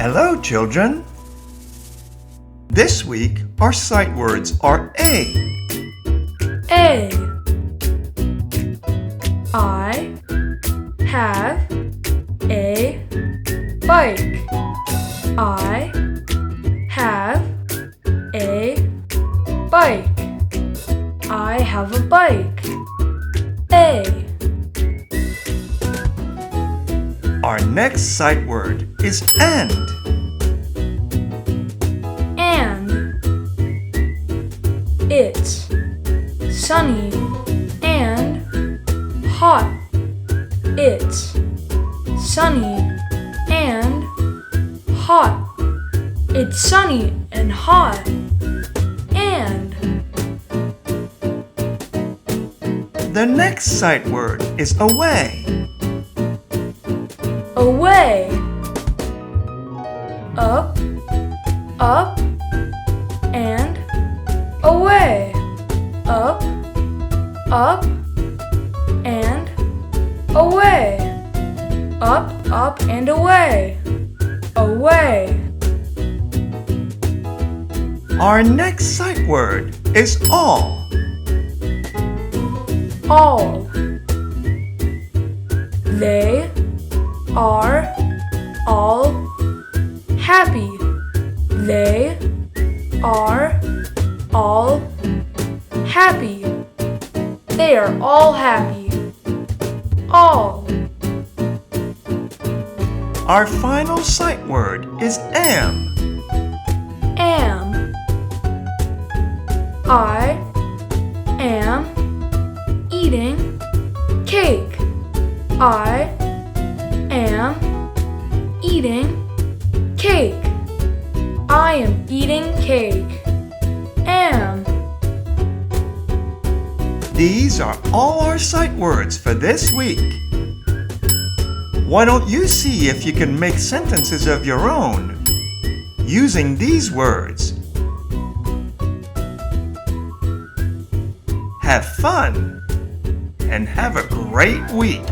Hello, children. This week, our sight words are A. A. I have a bike. I have a bike. I have a bike. A. Our next sight word is and. And. It's sunny and hot. It's sunny and hot. It's sunny and hot. And. The next sight word is away. Away. Up, up, and away. Up, up, and away. Up, and away. Away. Our next sight word is all. All. They are all happy. They are all happy. They are all happy. All. Our final sight word is am. Am. I am eating cake. I am eating cake. I am eating cake. Am. These are all our sight words for this week. Why don't you see if you can make sentences of your own using these words? Have fun and have a great week.